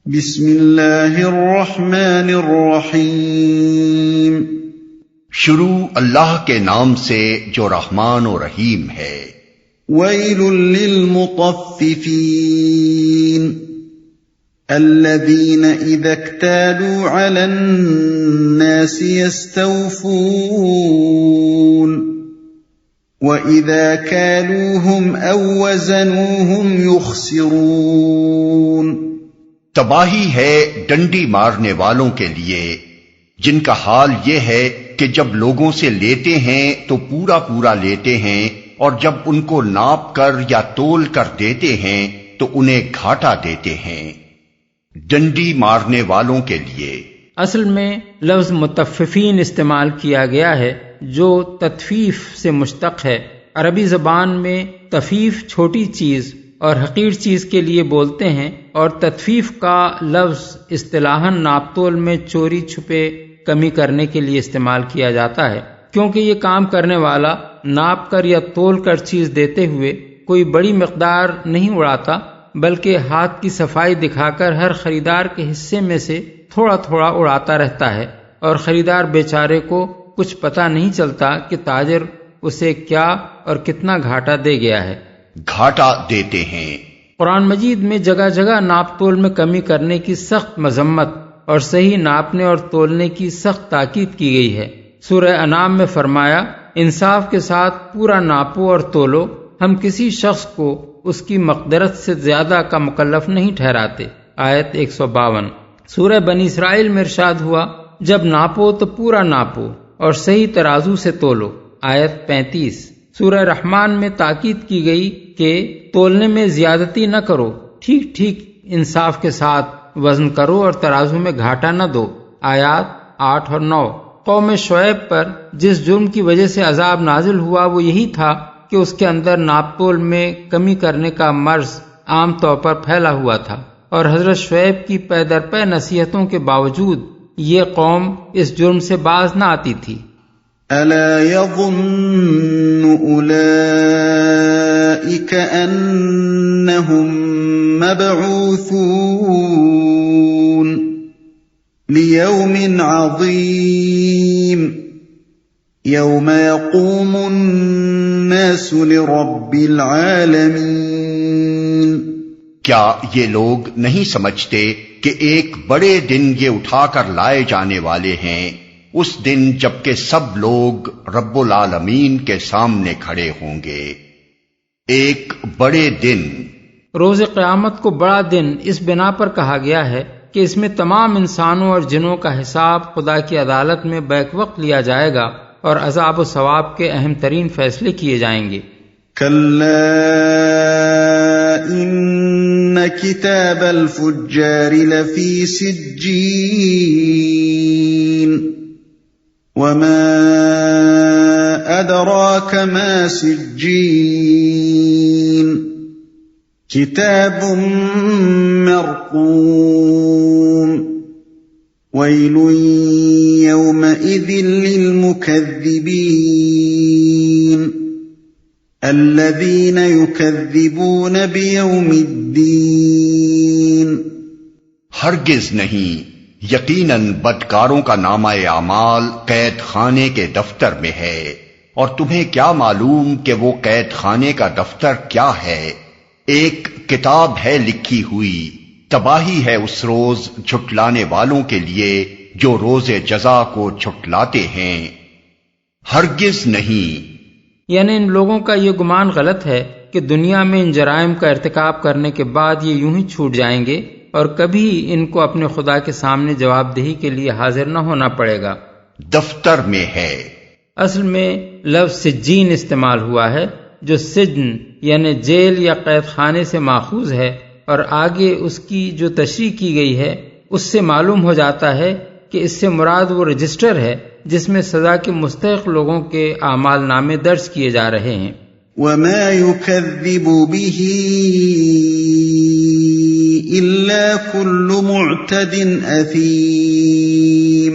بسم اللہ الرحمن الرحیم۔ شروع اللہ کے نام سے جو رحمان و رحیم ہے۔ ویل للمطففین الذین اذا اکتالوا علی الناس یستوفون وَإِذَا كَالُوهُمْ أَوْ وَّزَنُوهُمْ يُخْسِرُونَ۔ تباہی ہے ڈنڈی مارنے والوں کے لیے جن کا حال یہ ہے کہ جب لوگوں سے لیتے ہیں تو پورا پورا لیتے ہیں، اور جب ان کو ناپ کر یا تول کر دیتے ہیں تو انہیں گھاٹا دیتے ہیں۔ ڈنڈی مارنے والوں کے لیے اصل میں لفظ متففین استعمال کیا گیا ہے جو تطفیف سے مشتق ہے۔ عربی زبان میں تفیف چھوٹی چیز اور حقیر چیز کے لیے بولتے ہیں، اور تطفیف کا لفظ اصطلاحاً ناپ تول میں چوری چھپے کمی کرنے کے لیے استعمال کیا جاتا ہے، کیونکہ یہ کام کرنے والا ناپ کر یا تول کر چیز دیتے ہوئے کوئی بڑی مقدار نہیں اڑاتا، بلکہ ہاتھ کی صفائی دکھا کر ہر خریدار کے حصے میں سے تھوڑا تھوڑا اڑاتا رہتا ہے، اور خریدار بیچارے کو کچھ پتہ نہیں چلتا کہ تاجر اسے کیا اور کتنا گھاٹا دے گیا ہے۔ گھاٹا دیتے ہیں۔ قرآن مجید میں جگہ جگہ ناپ تول میں کمی کرنے کی سخت مذمت اور صحیح ناپنے اور تولنے کی سخت تاکید کی گئی ہے۔ سورہ انعام میں فرمایا، انصاف کے ساتھ پورا ناپو اور تولو، ہم کسی شخص کو اس کی مقدرت سے زیادہ کا مکلف نہیں ٹھہراتے۔ آیت 152۔ سورہ بنی اسرائیل میں ارشاد ہوا، جب ناپو تو پورا ناپو اور صحیح ترازو سے تولو۔ آیت 35۔ سورہ رحمان میں تاکید کی گئی کہ تولنے میں زیادتی نہ کرو، ٹھیک ٹھیک انصاف کے ساتھ وزن کرو اور ترازو میں گھاٹا نہ دو۔ آیات 8 اور 9۔ قوم شعیب پر جس جرم کی وجہ سے عذاب نازل ہوا وہ یہی تھا کہ اس کے اندر ناپ تول میں کمی کرنے کا مرض عام طور پر پھیلا ہوا تھا، اور حضرت شعیب کی پے در پے نصیحتوں کے باوجود یہ قوم اس جرم سے باز نہ آتی تھی۔ أَلَا يَظُنُّ أُولَئِكَ أَنَّهُمْ مَبْعُوثُونَ لِيَوْمٍ عَظِيمٍ يَوْمَ يَقُومُ النَّاسُ لِرَبِّ الْعَالَمِينَ۔ کیا یہ لوگ نہیں سمجھتے کہ ایک بڑے دن یہ اٹھا کر لائے جانے والے ہیں، اس دن جبکہ سب لوگ رب العالمین کے سامنے کھڑے ہوں گے۔ ایک بڑے دن، روز قیامت کو بڑا دن اس بنا پر کہا گیا ہے کہ اس میں تمام انسانوں اور جنوں کا حساب خدا کی عدالت میں بیک وقت لیا جائے گا اور عذاب و ثواب کے اہم ترین فیصلے کیے جائیں گے۔ کلا ان کتاب الفجار لفی سجین وما ادراک ما سجین کتاب مرقوم ویل یومئذ للمکذبین الذین یکذبون بیوم الدین۔ ہرگز نہیں، یقیناً بدکاروں کا نامہ اعمال قید خانے کے دفتر میں ہے، اور تمہیں کیا معلوم کہ وہ قید خانے کا دفتر کیا ہے؟ ایک کتاب ہے لکھی ہوئی، تباہی ہے اس روز جھٹلانے والوں کے لیے جو روز جزا کو جھٹلاتے ہیں۔ ہرگز نہیں، یعنی ان لوگوں کا یہ گمان غلط ہے کہ دنیا میں ان جرائم کا ارتکاب کرنے کے بعد یہ یوں ہی چھوٹ جائیں گے اور کبھی ان کو اپنے خدا کے سامنے جواب دہی کے لیے حاضر نہ ہونا پڑے گا۔ دفتر میں ہے۔ اصل میں لفظ سجین استعمال ہوا ہے جو سجن یعنی جیل یا قید خانے سے ماخوذ ہے، اور آگے اس کی جو تشریح کی گئی ہے اس سے معلوم ہو جاتا ہے کہ اس سے مراد وہ رجسٹر ہے جس میں سزا کے مستحق لوگوں کے اعمال نامے درج کیے جا رہے ہیں۔ وَمَا يُكَذِّبُ بِهِ إِلَّا كُلُّ مُعْتَدٍ أَثِيمٍ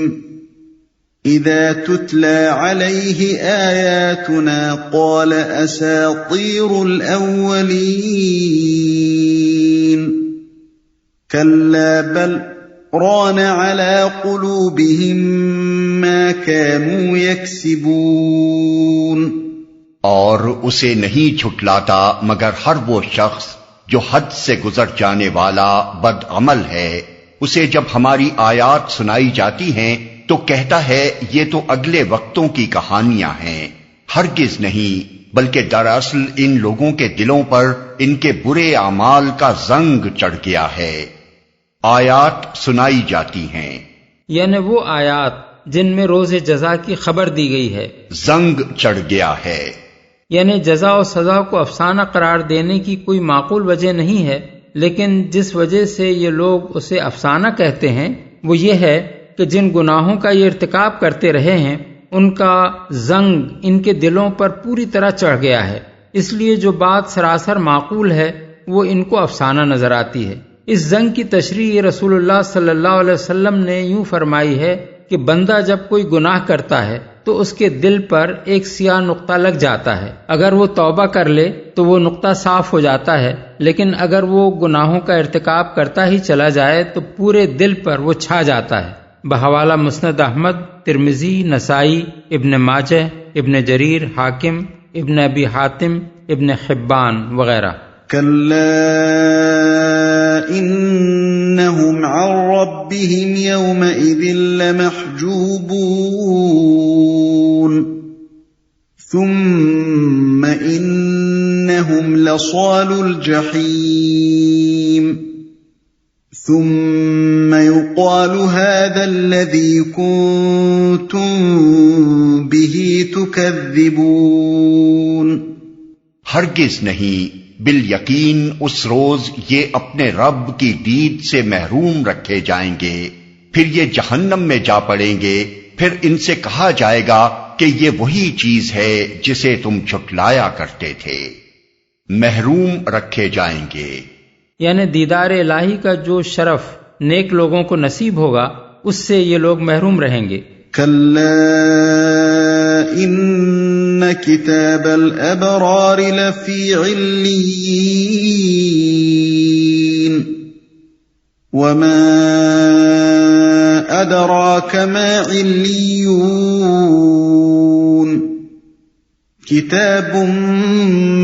إِذَا تُتْلَى عَلَيْهِ آيَاتُنَا قَالَ أَسَاطِيرُ الْأَوَّلِينَ۔ كلا بل ران على قلوبهم ما كانوا يكسبون. اور اسے نہیں جھٹلاتا مگر ہر وہ شخص جو حد سے گزر جانے والا بد عمل ہے. اسے جب ہماری آیات سنائی جاتی ہیں تو کہتا ہے یہ تو اگلے وقتوں کی کہانیاں ہیں. ہرگز نہیں، بلکہ دراصل ان لوگوں کے دلوں پر ان کے برے اعمال کا زنگ چڑھ گیا ہے. آیات سنائی جاتی ہیں یعنی وہ آیات جن میں روز جزا کی خبر دی گئی ہے. زنگ چڑھ گیا ہے یعنی جزا و سزا کو افسانہ قرار دینے کی کوئی معقول وجہ نہیں ہے، لیکن جس وجہ سے یہ لوگ اسے افسانہ کہتے ہیں وہ یہ ہے کہ جن گناہوں کا یہ ارتکاب کرتے رہے ہیں ان کا زنگ ان کے دلوں پر پوری طرح چڑھ گیا ہے، اس لیے جو بات سراسر معقول ہے وہ ان کو افسانہ نظر آتی ہے. اس زنگ کی تشریح رسول اللہ صلی اللہ علیہ وسلم نے یوں فرمائی ہے کہ بندہ جب کوئی گناہ کرتا ہے تو اس کے دل پر ایک سیاہ نقطہ لگ جاتا ہے. اگر وہ توبہ کر لے تو وہ نقطہ صاف ہو جاتا ہے، لیکن اگر وہ گناہوں کا ارتکاب کرتا ہی چلا جائے تو پورے دل پر وہ چھا جاتا ہے. بحوالہ مسند احمد، ترمذی، نسائی، ابن ماجہ، ابن جریر، حاکم، ابن ابی حاتم، ابن حبان وغیرہ. كلا إنهم عن ربهم يومئذ لمحجوبون ثم إنهم لصال الجحيم ثم يقال هذا الذي كنتم به تكذبون. ہرگز نہیں، بالیقین اس روز یہ اپنے رب کی دید سے محروم رکھے جائیں گے، پھر یہ جہنم میں جا پڑیں گے، پھر ان سے کہا جائے گا کہ یہ وہی چیز ہے جسے تم جھٹلایا کرتے تھے. محروم رکھے جائیں گے یعنی دیدار الہی کا جو شرف نیک لوگوں کو نصیب ہوگا اس سے یہ لوگ محروم رہیں گے. كلا إن كتاب الأبرار لفي عليين وما أدراك ما عليون كتاب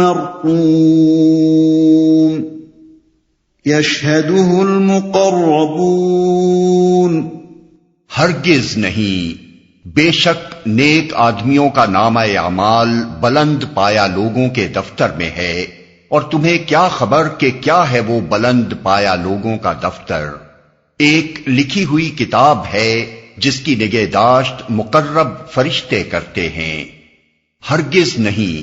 مرقوم يشهده المقربون. ہرگز نہیں، بے شک نیک آدمیوں کا نامہ اعمال بلند پایا لوگوں کے دفتر میں ہے، اور تمہیں کیا خبر کہ کیا ہے وہ بلند پایا لوگوں کا دفتر؟ ایک لکھی ہوئی کتاب ہے جس کی نگہداشت مقرب فرشتے کرتے ہیں. ہرگز نہیں،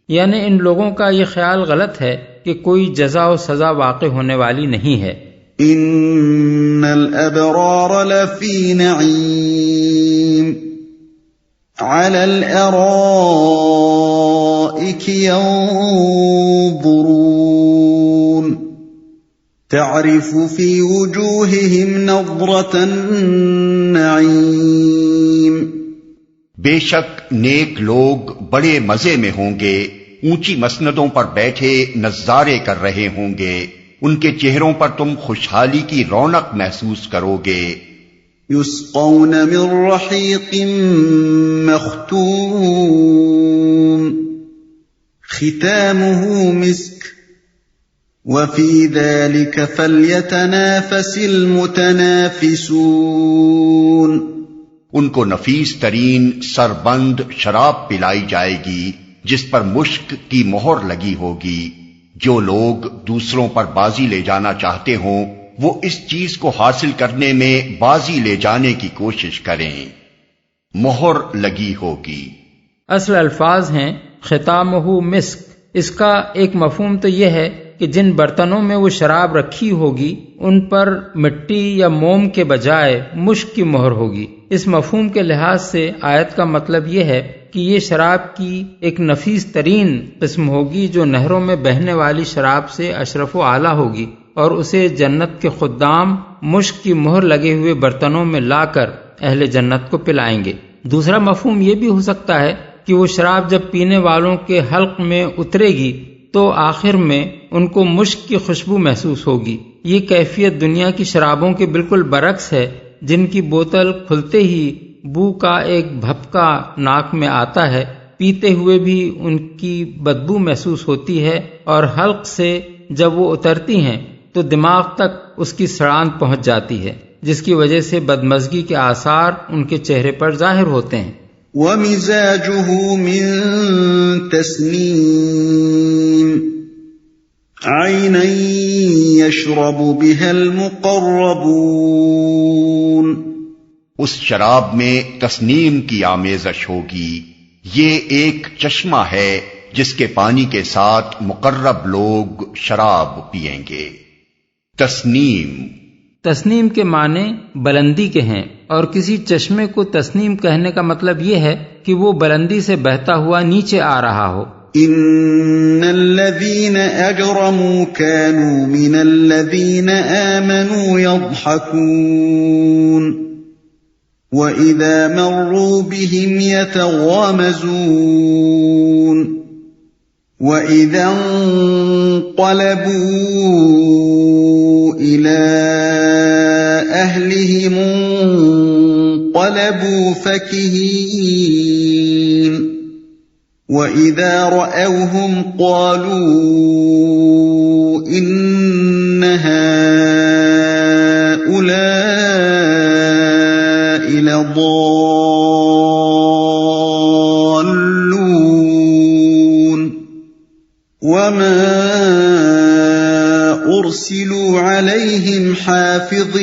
یعنی ان لوگوں کا یہ خیال غلط ہے کہ کوئی جزا و سزا واقع ہونے والی نہیں ہے. ان الابرار لفی نعیم على الارائك ينظرون تعرف في وجوههم نظرة النعیم. بے شک نیک لوگ بڑے مزے میں ہوں گے، اونچی مسندوں پر بیٹھے نظارے کر رہے ہوں گے، ان کے چہروں پر تم خوشحالی کی رونق محسوس کرو گے. یسقون من رحیق مختوم ختامه مسک وفی ذلك فلیتنافس المتنافسون. ان کو نفیس ترین سربند شراب پلائی جائے گی جس پر مشک کی مہر لگی ہوگی. جو لوگ دوسروں پر بازی لے جانا چاہتے ہوں وہ اس چیز کو حاصل کرنے میں بازی لے جانے کی کوشش کریں. مہر لگی ہوگی. اصل الفاظ ہیں ختامہ مسک. اس کا ایک مفہوم تو یہ ہے کہ جن برتنوں میں وہ شراب رکھی ہوگی ان پر مٹی یا موم کے بجائے مشک کی مہر ہوگی. اس مفہوم کے لحاظ سے آیت کا مطلب یہ ہے کہ یہ شراب کی ایک نفیس ترین قسم ہوگی جو نہروں میں بہنے والی شراب سے اشرف و اعلیٰ ہوگی، اور اسے جنت کے خدام مشک کی مہر لگے ہوئے برتنوں میں لا کر اہل جنت کو پلائیں گے. دوسرا مفہوم یہ بھی ہو سکتا ہے کہ وہ شراب جب پینے والوں کے حلق میں اترے گی تو آخر میں ان کو مشک کی خوشبو محسوس ہوگی، یہ کیفیت دنیا کی شرابوں کے بالکل برعکس ہے، جن کی بوتل کھلتے ہی بو کا ایک بھپکا ناک میں آتا ہے، پیتے ہوئے بھی ان کی بدبو محسوس ہوتی ہے، اور حلق سے جب وہ اترتی ہیں تو دماغ تک اس کی سڑان پہنچ جاتی ہے، جس کی وجہ سے بدمزگی کے آثار ان کے چہرے پر ظاہر ہوتے ہیں۔ وَمِزَاجُهُ مِن تَسْنِيمٍ عَيْنًا يَشْرَبُ بِهَا الْمُقَرَّبُونَ، اس شراب میں تسنیم کی آمیزش ہوگی، یہ ایک چشمہ ہے جس کے پانی کے ساتھ مقرب لوگ شراب پئیں گے۔ تسنیم کے معنی بلندی کے ہیں، اور کسی چشمے کو تسنیم کہنے کا مطلب یہ ہے کہ وہ بلندی سے بہتا ہوا نیچے آ رہا ہو۔ ان الذين اجرموا كانوا من الذين آمنوا يضحكون واذا مروا بهم يتغامزون واذا انقلبوا الى اهلهم انقلبوا فكهين وَإِذَا رَأَوْهُمْ قَالُوا إِنَّ هَٰؤُلَاءِ لَضَالُّونَ وَمَا أُرْسِلُوا عَلَيْهِمْ حَافِظِينَ۔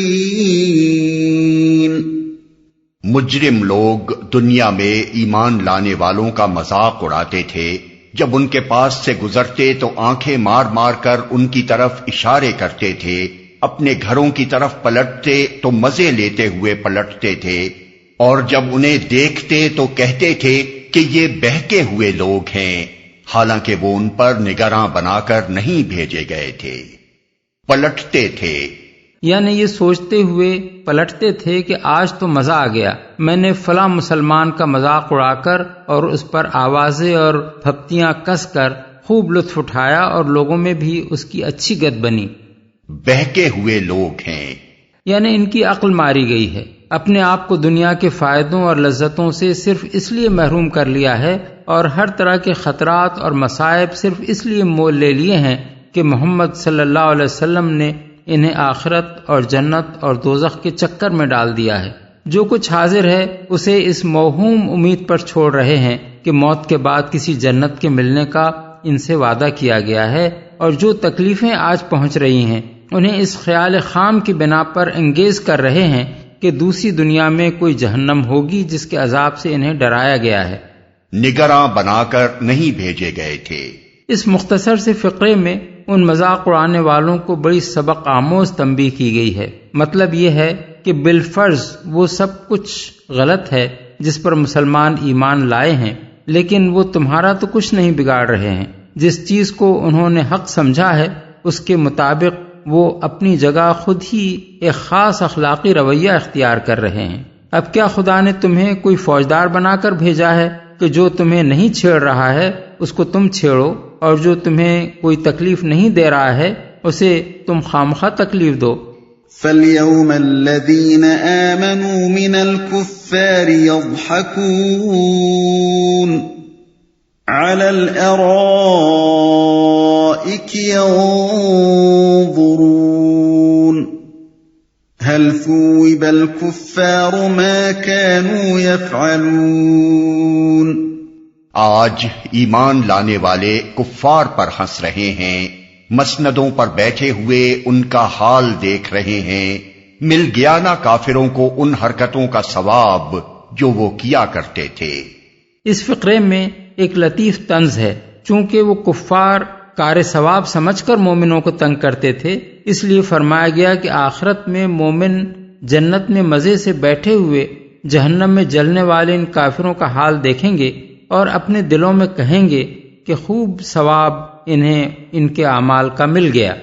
مجرم لوگ دنیا میں ایمان لانے والوں کا مذاق اڑاتے تھے، جب ان کے پاس سے گزرتے تو آنکھیں مار مار کر ان کی طرف اشارے کرتے تھے، اپنے گھروں کی طرف پلٹتے تو مزے لیتے ہوئے پلٹتے تھے، اور جب انہیں دیکھتے تو کہتے تھے کہ یہ بہکے ہوئے لوگ ہیں، حالانکہ وہ ان پر نگراں بنا کر نہیں بھیجے گئے تھے۔ پلٹتے تھے یعنی یہ سوچتے ہوئے پلٹتے تھے کہ آج تو مزہ آ گیا، میں نے فلاں مسلمان کا مذاق اڑا کر اور اس پر آوازیں اور پھپتیاں کس کر خوب لطف اٹھایا، اور لوگوں میں بھی اس کی اچھی گت بنی۔ بہکے ہوئے لوگ ہیں، یعنی ان کی عقل ماری گئی ہے، اپنے آپ کو دنیا کے فائدوں اور لذتوں سے صرف اس لیے محروم کر لیا ہے، اور ہر طرح کے خطرات اور مصائب صرف اس لیے مول لے لیے ہیں کہ محمد صلی اللہ علیہ وسلم نے انہیں آخرت اور جنت اور دوزخ کے چکر میں ڈال دیا ہے۔ جو کچھ حاضر ہے اسے اس موہوم امید پر چھوڑ رہے ہیں کہ موت کے بعد کسی جنت کے ملنے کا ان سے وعدہ کیا گیا ہے، اور جو تکلیفیں آج پہنچ رہی ہیں انہیں اس خیال خام کی بنا پر انگیز کر رہے ہیں کہ دوسری دنیا میں کوئی جہنم ہوگی جس کے عذاب سے انہیں ڈرایا گیا ہے۔ نگراں بنا کر نہیں بھیجے گئے تھے۔ اس مختصر سے فقرے میں ان مذاق اڑانے والوں کو بڑی سبق آموز تنبیہ کی گئی ہے۔ مطلب یہ ہے کہ بالفرض وہ سب کچھ غلط ہے جس پر مسلمان ایمان لائے ہیں، لیکن وہ تمہارا تو کچھ نہیں بگاڑ رہے ہیں۔ جس چیز کو انہوں نے حق سمجھا ہے اس کے مطابق وہ اپنی جگہ خود ہی ایک خاص اخلاقی رویہ اختیار کر رہے ہیں۔ اب کیا خدا نے تمہیں کوئی فوجدار بنا کر بھیجا ہے کہ جو تمہیں نہیں چھیڑ رہا ہے اس کو تم چھیڑو، اور جو تمہیں کوئی تکلیف نہیں دے رہا ہے اسے تم خامخواہ تکلیف دو۔ فَالْيَوْمَ الَّذِينَ آمَنُوا مِنَ الْكُفَّارِ يَضْحَكُونَ عَلَى الْأَرَائِكِ يَنظُرُونَ هَلْ ثُوِّبَ الْكُفَّارُ مَا كَانُوا يَفْعَلُونَ۔ آج ایمان لانے والے کفار پر ہنس رہے ہیں، مسندوں پر بیٹھے ہوئے ان کا حال دیکھ رہے ہیں، مل گیا نا کافروں کو ان حرکتوں کا ثواب جو وہ کیا کرتے تھے۔ اس فقرے میں ایک لطیف طنز ہے، چونکہ وہ کفار کار ثواب سمجھ کر مومنوں کو تنگ کرتے تھے، اس لیے فرمایا گیا کہ آخرت میں مومن جنت میں مزے سے بیٹھے ہوئے جہنم میں جلنے والے ان کافروں کا حال دیکھیں گے اور اپنے دلوں میں کہیں گے کہ خوب ثواب انہیں ان کے اعمال کا مل گیا۔